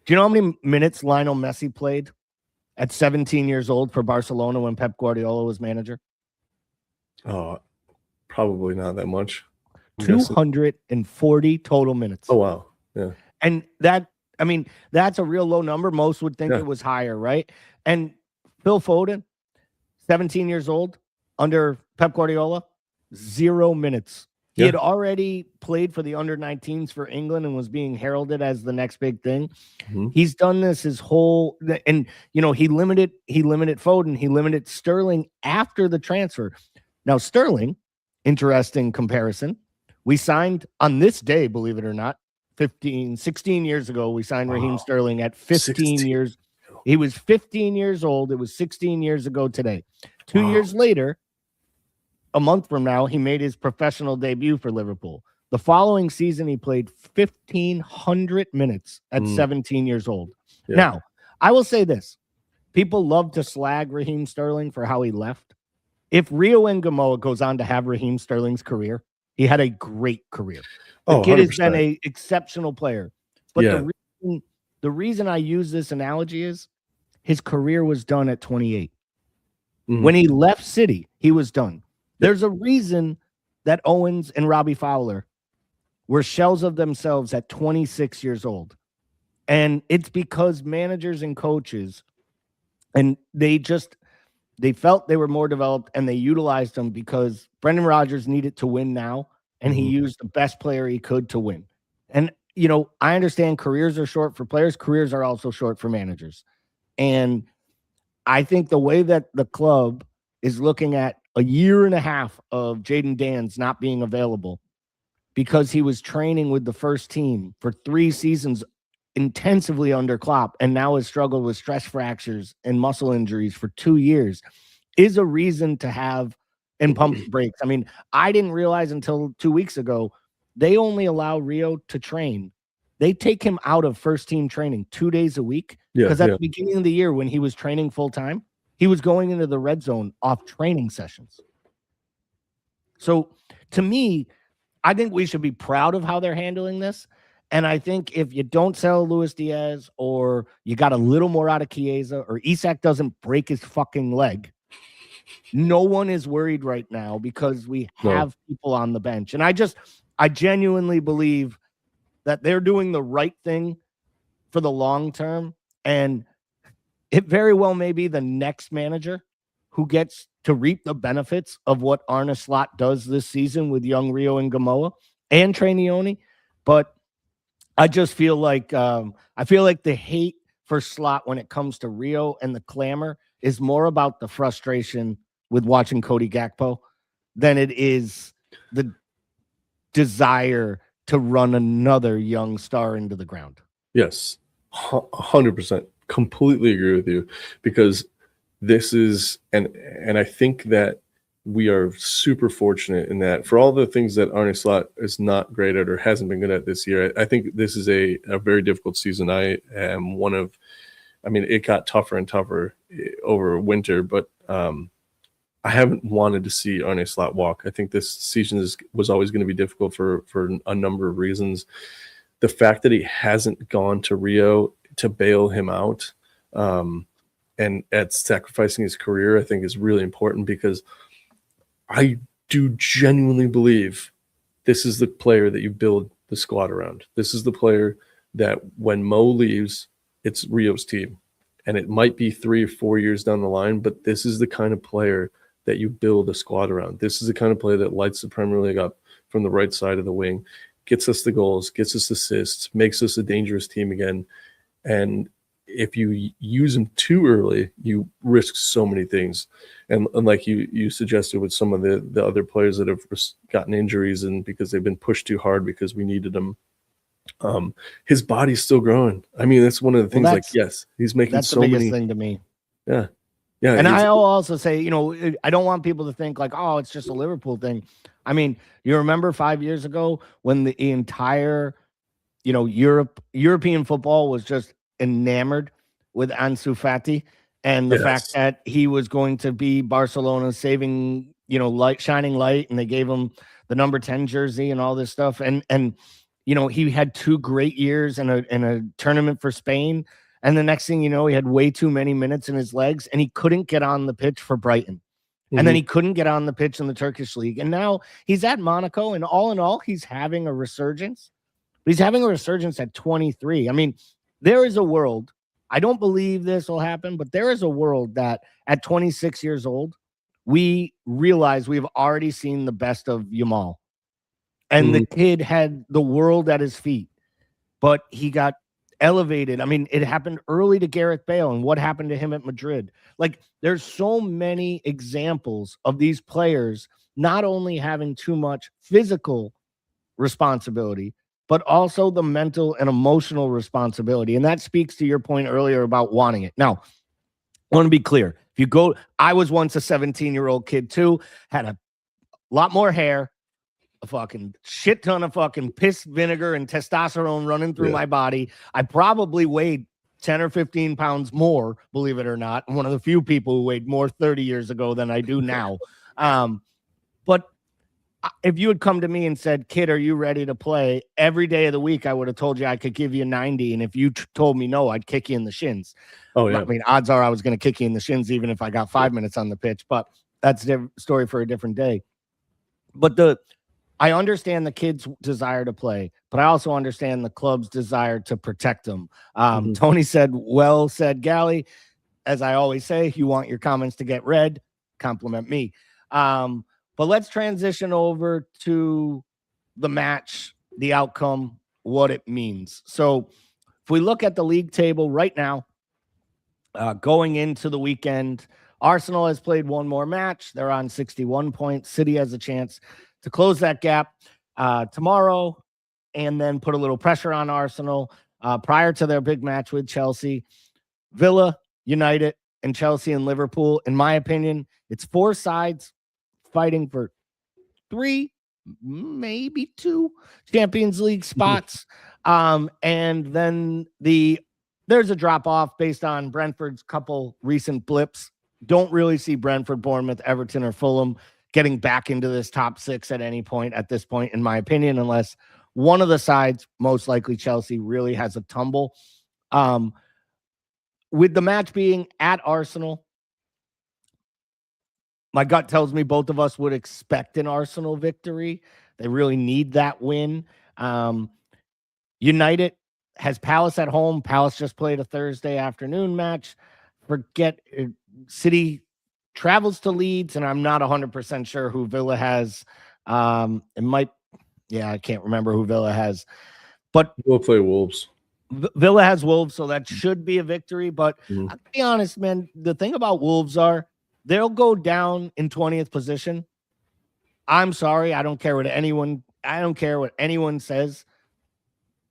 Do you know how many minutes Lionel Messi played at 17 years old for Barcelona when Pep Guardiola was manager? Oh, probably not that much. 240 total minutes. Oh, wow. Yeah. And that's a real low number. Most would think it was higher, right? And Phil Foden, 17 years old, under Pep Guardiola, 0 minutes. He had already played for the under-19s for England and was being heralded as the next big thing. He's done this his whole, and he limited Foden, he limited Sterling after the transfer. Now Sterling, interesting comparison. We signed on this day, believe it or not, 16 years ago, we signed Raheem Sterling at 15 years. He was 15 years old. It was 16 years ago today. 2 years later, a month from now, he made his professional debut for Liverpool. The following season, he played 1,500 minutes at 17 years old. Yeah. Now, I will say this. People love to slag Raheem Sterling for how he left. If Rio Ngamoa goes on to have Raheem Sterling's career, he had a great career. The kid 100%. Has been an exceptional player. But the reason I use this analogy is his career was done at 28. When he left City, he was done. There's a reason that Owens and Robbie Fowler were shells of themselves at 26 years old. And it's because managers and coaches, and they felt they were more developed, and they utilized them because Brendan Rodgers needed to win now, and he used the best player he could to win. And, I understand careers are short for players. Careers are also short for managers. And I think the way that the club is looking at a year and a half of Jaden Dan's not being available because he was training with the first team for 3 seasons intensively under Klopp and now has struggled with stress fractures and muscle injuries for 2 years is a reason to have and pump the brakes. I mean, I didn't realize until 2 weeks ago, they only allow Rio to train. They take him out of first team training 2 days a week because at the beginning of the year when he was training full time, he was going into the red zone off training sessions. So to me, I think we should be proud of how they're handling this. And I think if you don't sell Luis Diaz or you got a little more out of Chiesa or Isak doesn't break his fucking leg, no one is worried right now because we have people on the bench. And I genuinely believe that they're doing the right thing for the long term. And it very well may be the next manager who gets to reap the benefits of what Arne Slot does this season with young Rio and Gamoa and Trainioni. But I just feel like the hate for Slot when it comes to Rio and the clamor is more about the frustration with watching Cody Gakpo than it is the desire to run another young star into the ground. Yes, 100%. Completely agree with you, because this is, and I think that we are super fortunate in that for all the things that Arne Slot is not great at or hasn't been good at this year, I think this is a very difficult season. I am it got tougher and tougher over winter, but I haven't wanted to see Arne Slot walk. I think this season was always going to be difficult for a number of reasons. The fact that he hasn't gone to Rio to bail him out and at sacrificing his career, I think is really important, because I do genuinely believe this is the player that you build the squad around. This is the player that when Mo leaves, it's Rio's team. And it might be 3 or 4 years down the line, but this is the kind of player that you build a squad around. This is the kind of player that lights the Premier League up from the right side of the wing, gets us the goals, gets us assists, makes us a dangerous team again. And if you use him too early, you risk so many things. And like you suggested with some of the other players that have gotten injuries and because they've been pushed too hard because we needed them, his body's still growing. I mean, that's one of the things. Yes, he's making so many. That's the biggest thing to me. Yeah. And I'll also say, I don't want people to think like, oh, it's just a Liverpool thing. I mean, you remember 5 years ago when the entire, European football was just enamored with Ansu Fati and the fact that he was going to be Barcelona's saving, shining light, and they gave him the number 10 jersey and all this stuff. And he had 2 great years in a tournament for Spain. And the next thing you know, he had way too many minutes in his legs and he couldn't get on the pitch for Brighton. Mm-hmm. And then he couldn't get on the pitch in the Turkish league. And now he's at Monaco, and all in all, he's having a resurgence. But he's having a resurgence at 23. I mean, there is a world, I don't believe this will happen, but there is a world that at 26 years old, we realize we've already seen the best of Yamal. And the kid had the world at his feet, but he got elevated. I mean, it happened early to Gareth Bale, and what happened to him at Madrid. Like, there's so many examples of these players not only having too much physical responsibility, but also the mental and emotional responsibility. And that speaks to your point earlier about wanting it. Now, I want to be clear. I was once a 17-year-old kid too, had a lot more hair, a fucking shit ton of fucking piss, vinegar, and testosterone running through my body. I probably weighed 10 or 15 pounds more, believe it or not. I'm one of the few people who weighed more 30 years ago than I do now. But if you had come to me and said, kid, are you ready to play? Every day of the week, I would have told you I could give you 90. And if you told me no, I'd kick you in the shins. Oh, yeah. I mean, odds are I was going to kick you in the shins even if I got 5 minutes on the pitch. But that's a story for a different day. But I understand the kid's desire to play, but I also understand the club's desire to protect them. Tony said, well said, Gally. As I always say, you want your comments to get read, compliment me. But let's transition over to the match, the outcome, what it means. So if we look at the league table right now, going into the weekend, Arsenal has played one more match. They're on 61 points. City has a chance to close that gap tomorrow and then put a little pressure on Arsenal prior to their big match with Chelsea. Villa, United, and Chelsea and Liverpool. In my opinion, it's 4 sides fighting for 3, maybe 2 Champions League spots. And then there's a drop off based on Brentford's couple recent blips. Don't really see Brentford, Bournemouth, Everton, or Fulham getting back into this top 6 at any point at this point, in my opinion, unless one of the sides, most likely Chelsea, really has a tumble. With the match being at Arsenal, my gut tells me both of us would expect an Arsenal victory. They really need that win. United has Palace at home. Palace just played a Thursday afternoon match. City travels to Leeds, and I'm not 100% sure who Villa has. I can't remember who Villa has. But we'll play Wolves. Villa has Wolves, so that should be a victory. But I'll be honest, man, the thing about Wolves are they'll go down in 20th position. I'm sorry. I don't care what anyone says.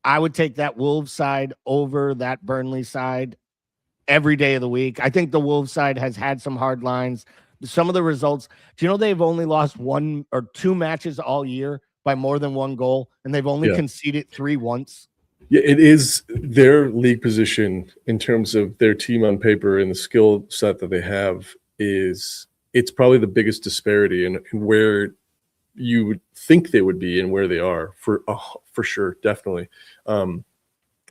I would take that Wolves side over that Burnley side every day of the week. I think the Wolves side has had some hard lines. Some of the results, do you know they've only lost 1 or 2 matches all year by more than 1 goal, and they've only conceded 3 once? Yeah, it is their league position in terms of their team on paper and the skill set that they have it's probably the biggest disparity in where you would think they would be and where they are for sure, definitely.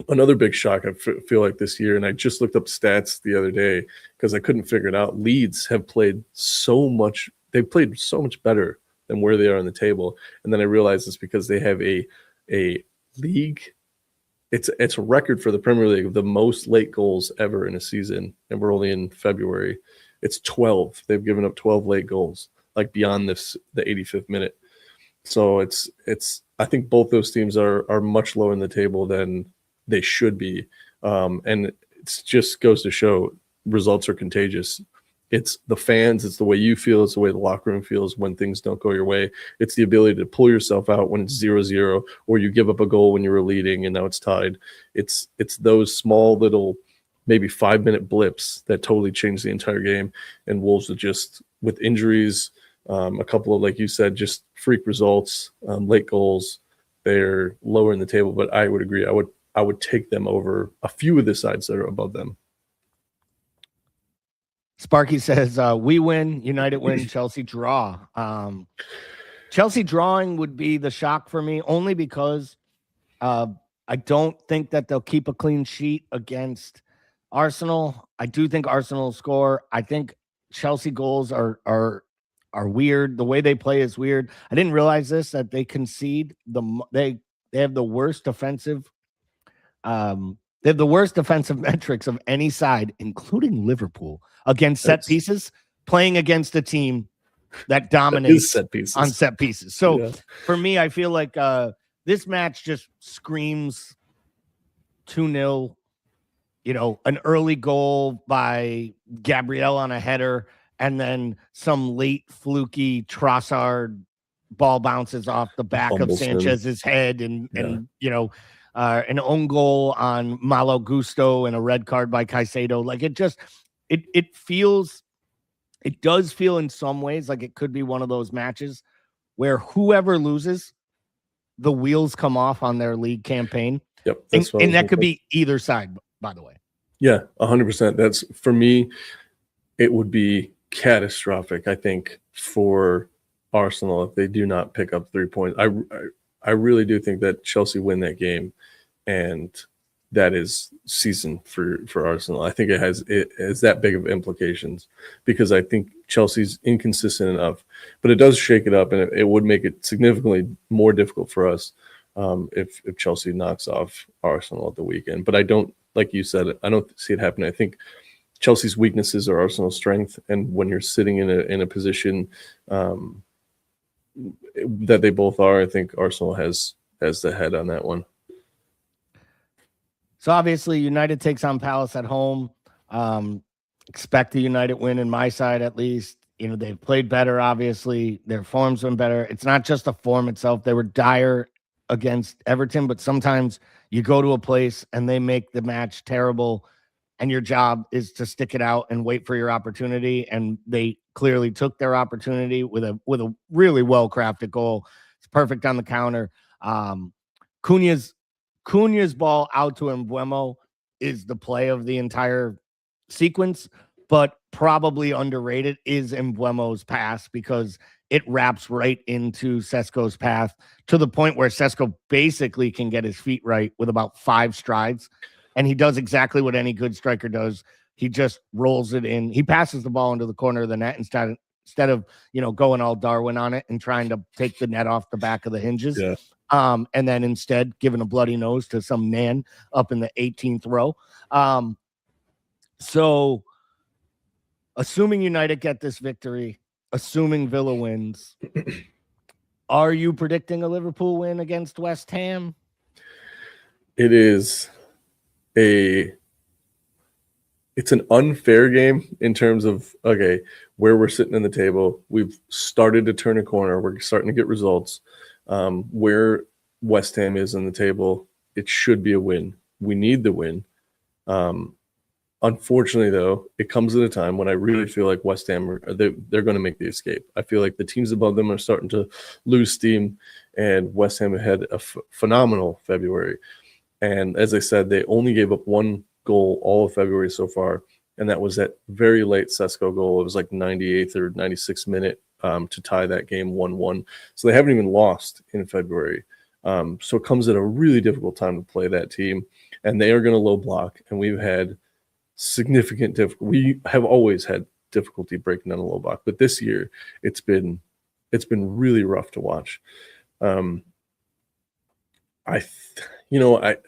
Another big shock I feel like this year, and I just looked up stats the other day because I couldn't figure it out. Leeds have played so much; they've played so much better than where they are on the table. And then I realized it's because they have a league. It's a record for the Premier League of the most late goals ever in a season, and we're only in February. It's 12. They've given up 12 late goals, like beyond the 85th minute. So it's. I think both those teams are much lower in the table than they should be, and it just goes to show results are contagious. It's the fans, it's the way you feel, it's the way the locker room feels when things don't go your way. It's the ability to pull yourself out when it's 0-0, or you give up a goal when you were leading and now it's tied. It's those small little maybe 5-minute blips that totally change the entire game. And Wolves are just, with injuries, a couple of, like you said, just freak results, late goals, they're lower in the table. But I would agree. I would take them over a few of the sides that are above them. Sparky says, we win, United win, Chelsea draw. Chelsea drawing would be the shock for me, only because I don't think that they'll keep a clean sheet against Arsenal. I do think Arsenal will score. I think Chelsea goals are weird. The way they play is weird. I didn't realize this, that they concede they have the worst defensive they have the worst defensive metrics of any side, including Liverpool, against set pieces, playing against a team that dominates on set pieces. So for me, I feel like this match just screams 2-0, an early goal by Gabriel on a header, and then some late fluky Trossard ball bounces off the back of Sanchez's head, and an own goal on Malo Gusto and a red card by Caicedo. Like it does feel in some ways like it could be one of those matches where whoever loses, the wheels come off on their league campaign. Yep. And that could be either side, by the way. Yeah, 100%. That's, for me, it would be catastrophic, I think, for Arsenal if they do not pick up 3 points. I really do think that Chelsea win that game, and that is season for Arsenal. I think it has that big of implications because I think Chelsea's inconsistent enough, but it does shake it up, and it would make it significantly more difficult for us if Chelsea knocks off Arsenal at the weekend. But I don't, like you said, I don't see it happening. I think Chelsea's weaknesses are Arsenal's strength, and when you're sitting in a position that they both are, I think Arsenal has the head on that one. So obviously United takes on Palace at home. Expect a United win in my side, at least. You know, they've played better, obviously. Their form's been better. It's not just the form itself. They were dire against Everton, but sometimes you go to a place and they make the match terrible, and your job is to stick it out and wait for your opportunity. And they clearly took their opportunity with a really well-crafted goal. It's perfect on the counter. Cunha's ball out to Mbeumo is the play of the entire sequence, but probably underrated is Mbeumo's pass, because it wraps right into Sesko's path to the point where Sesko basically can get his feet right with about 5 strides. And he does exactly what any good striker does. He just rolls it in. He passes the ball into the corner of the net instead of, you know, going all Darwin on it and trying to take the net off the back of the hinges. Yeah. And then instead giving a bloody nose to some man up in the 18th row. So assuming United get this victory, assuming Villa wins, are you predicting a Liverpool win against West Ham? It is it's an unfair game in terms of, okay, where we're sitting in the table. We've started to turn a corner. We're starting to get results. Where West Ham is in the table, it should be a win. We need the win. Unfortunately, though, it comes at a time when I really feel like West Ham, they're going to make the escape. I feel like the teams above them are starting to lose steam, and West Ham had a phenomenal February. And as I said, they only gave up 1 goal all of February so far, and that was that very late Sesko goal. It was like 98th or 96th minute to tie that game 1-1. So they haven't even lost in February. So it comes at a really difficult time to play that team, and they are going to low block, and we've had significant difficulty. We have always had difficulty breaking down a low block, but this year it's been really rough to watch. I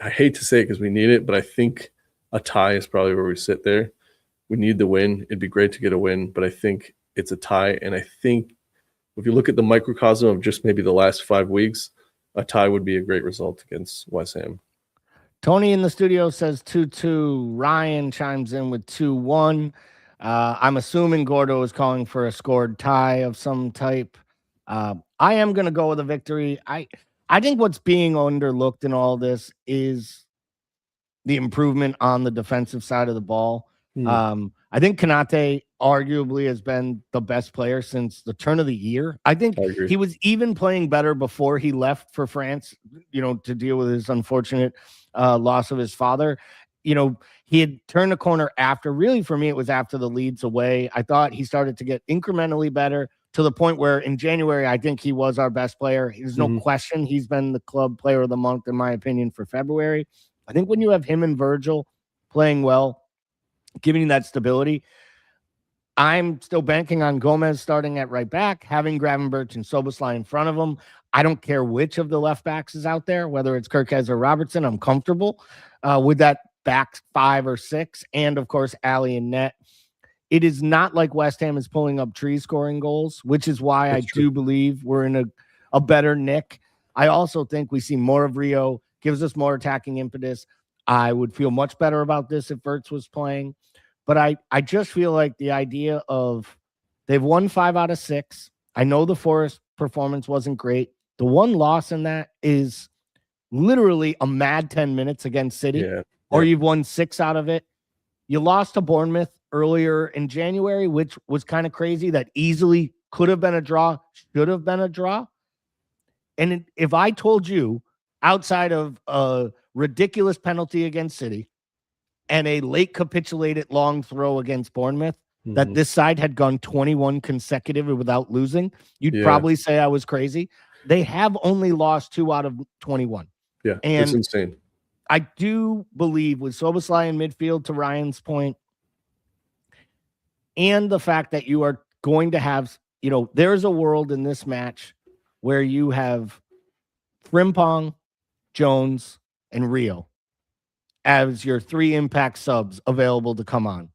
hate to say it because we need it, but I think a tie is probably where we sit there. We need the win. It'd be great to get a win, but I think it's a tie. And I think if you look at the microcosm of just maybe the last 5 weeks, a tie would be a great result against West Ham. Tony in the studio says 2-2. Ryan chimes in with 2-1. I'm assuming Gordo is calling for a scored tie of some type. I am going to go with a victory. I think what's being underlooked in all this is the improvement on the defensive side of the ball. I think Konate arguably has been the best player since the turn of the year. I think he was even playing better before he left for France, you know, to deal with his unfortunate loss of his father. You know, he had turned a corner after, really for me, it was after the Leeds away. I thought he started to get incrementally better to the point where in January, I think he was our best player. There's no question he's been the club player of the month, in my opinion, for February. I think when you have him and Virgil playing well, giving you that stability, I'm still banking on Gomez starting at right back, having Gravenberch and Szoboszlai in front of him. I don't care which of the left backs is out there, whether it's Kirkez or Robertson. I'm comfortable with that back 5 or 6, and of course, Ali and net. It is not like West Ham is pulling up tree scoring goals, which is why That's true. Do believe we're in a better nick. I also think we see more of Rio, gives us more attacking impetus. I would feel much better about this if Wirtz was playing. But I just feel like the idea of they've won 5 out of 6. I know the Forest performance wasn't great. The one loss in that is literally a mad 10 minutes against City, or you've won 6 out of it. You lost to Bournemouth earlier in January, which was kind of crazy. That easily could have been a draw, should have been a draw. And if I told you, outside of a ridiculous penalty against City and a late capitulated long throw against Bournemouth, that this side had gone 21 consecutive without losing, you'd probably say I was crazy. They have only lost 2 out of 21. Yeah, and it's insane. I do believe with Szoboszlai in midfield, to Ryan's point, and the fact that you are going to have, you know, there's a world in this match where you have Frimpong, Jones, and Rio as your 3 impact subs available to come on.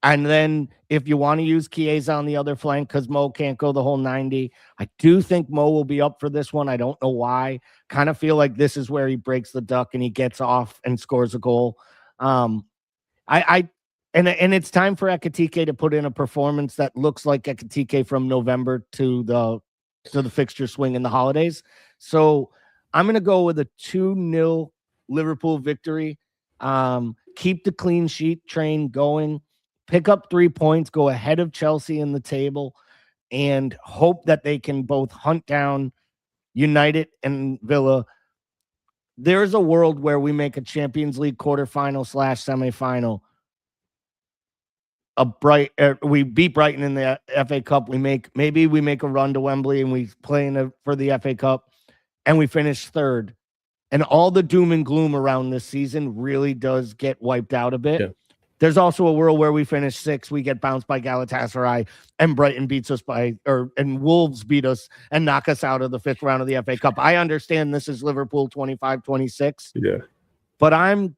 And then if you want to use Chiesa on the other flank because Mo can't go the whole 90, I do think Mo will be up for this one. I don't know why. Kind of feel like this is where he breaks the duck and he gets off and scores a goal. And it's time for Ekitike to put in a performance that looks like Ekitike from November to the fixture swing in the holidays. So I'm going to go with a 2-0 Liverpool victory. Keep the clean sheet train going. Pick up 3 points, go ahead of Chelsea in the table, and hope that they can both hunt down United and Villa. There's a world where we make a Champions League quarterfinal / semifinal. We beat Brighton in the FA Cup. Maybe we make a run to Wembley and we play for the FA Cup, and we finish third. And all the doom and gloom around this season really does get wiped out a bit. Yeah. There's also a world where we finish 6th, we get bounced by Galatasaray, and Brighton beats us and Wolves beat us and knock us out of the 5th round of the FA Cup. I understand this is Liverpool 25-26. Yeah. But I'm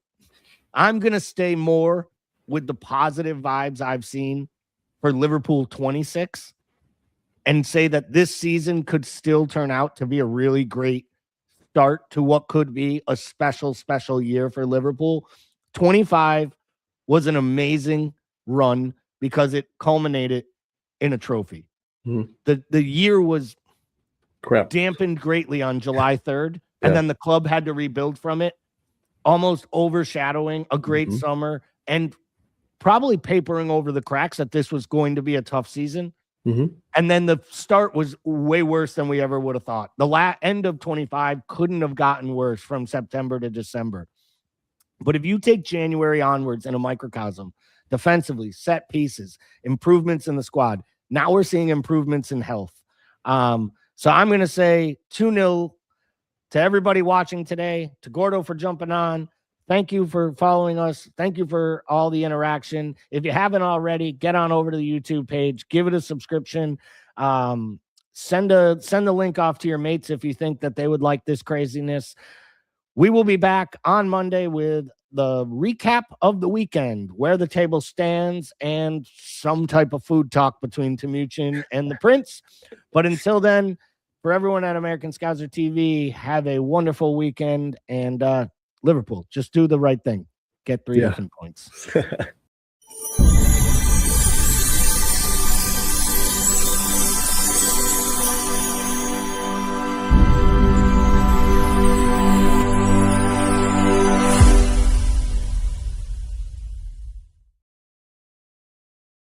going to stay more with the positive vibes I've seen for Liverpool 26 and say that this season could still turn out to be a really great start to what could be a special, special year for Liverpool. 25 was an amazing run because it culminated in a trophy. Mm-hmm. The year was crap dampened greatly on July 3rd, and then the club had to rebuild from it, almost overshadowing a great summer and probably papering over the cracks that this was going to be a tough season. And then the start was way worse than we ever would have thought. The end of 25 couldn't have gotten worse from September to December. But if you take January onwards in a microcosm, defensively, set pieces, improvements in the squad, now we're seeing improvements in health. So I'm going to say 2-0 to everybody watching today, to Gordo for jumping on. Thank you for following us. Thank you for all the interaction. If you haven't already, get on over to the YouTube page, give it a subscription. Send a link off to your mates if you think that they would like this craziness. We will be back on Monday with the recap of the weekend, where the table stands, and some type of food talk between Timuchin and the Prince. But until then, for everyone at American Scouser TV, have a wonderful weekend. And Liverpool, just do the right thing. Get 3 different points.